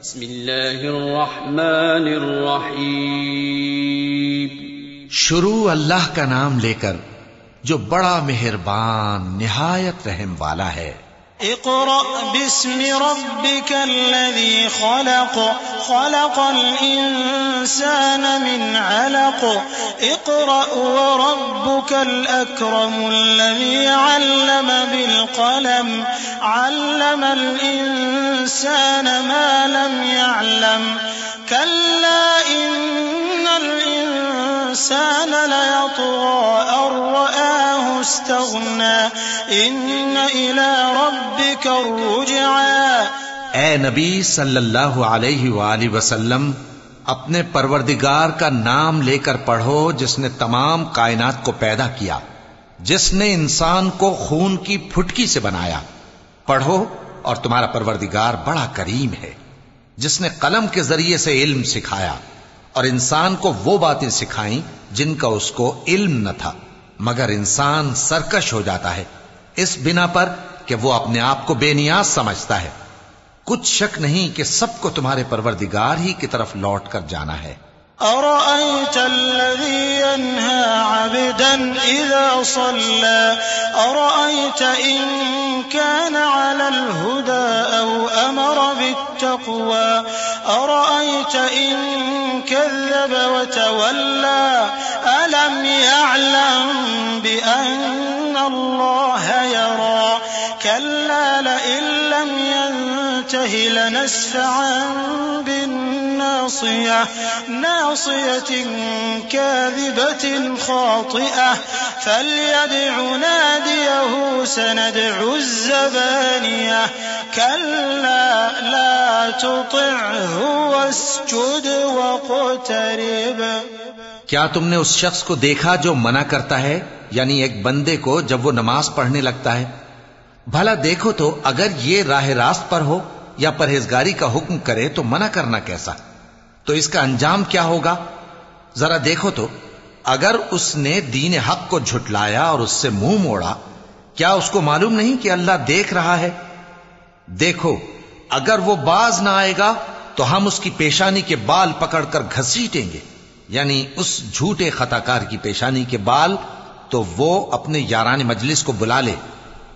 بسم اللہ الرحمن الرحیم. شروع اللہ کا نام لے کر جو بڑا مہربان نہایت رحم والا ہے. اقرأ باسم ربك الذي خلق خلق الإنسان من علق اقرأ وربك الأكرم الذي علم بالقلم علم الإنسان ما لم يعلم كلا إن الإنسان ليطغى أن رآه استغنى إن إلى ربك الرجعى. اے نبی صلی اللہ علیہ وآلہ وسلم، اپنے پروردگار کا نام لے کر پڑھو جس نے تمام کائنات کو پیدا کیا، جس نے انسان کو خون کی پھٹکی سے بنایا. پڑھو اور تمہارا پروردگار بڑا کریم ہے، جس نے قلم کے ذریعے سے علم سکھایا اور انسان کو وہ باتیں سکھائیں جن کا اس کو علم نہ تھا، مگر انسان سرکش ہو جاتا ہے اس بنا پر کہ وہ اپنے آپ کو بے نیاز سمجھتا ہے. کچھ شک نہیں کہ سب کو تمہارے پروردگار ہی کی طرف لوٹ کر جانا ہے. أرأيت الذي ينهى عبدا إذا صلى أرأيت إن كان على الهدى أو أمر بالتقوى أرأيت إن كذب وتولى ألم يعلم بأن الله يرى كلا لئن لم ينته لنسفعا بالناصية ناصية كاذبة خاطئة فليدع ناديه سندع الزبانية كلا لا تطعه واسجد واقترب. کیا تم نے اس شخص کو دیکھا جو منع کرتا ہے، یعنی ایک بندے کو جب وہ نماز پڑھنے لگتا ہے؟ بھلا دیکھو تو اگر یہ راہ راست پر ہو یا پرہیزگاری کا حکم کرے تو منع کرنا کیسا؟ تو اس کا انجام کیا ہوگا؟ ذرا دیکھو تو اگر اس نے دین حق کو جھٹلایا اور اس سے منہ موڑا، کیا اس کو معلوم نہیں کہ اللہ دیکھ رہا ہے؟ دیکھو اگر وہ باز نہ آئے گا تو ہم اس کی پیشانی کے بال پکڑ کر گھسیٹیں گے، یعنی اس جھوٹے خطاکار کی پیشانی کے بال. تو وہ اپنے یاران مجلس کو بلا لے،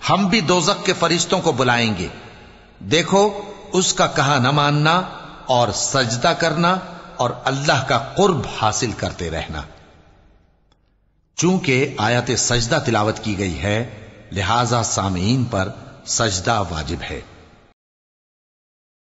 ہم بھی دوزخ کے فرشتوں کو بلائیں گے. دیکھو اس کا کہا نہ ماننا اور سجدہ کرنا اور اللہ کا قرب حاصل کرتے رہنا. چونکہ آیت سجدہ تلاوت کی گئی ہے لہذا سامعین پر سجدہ واجب ہے.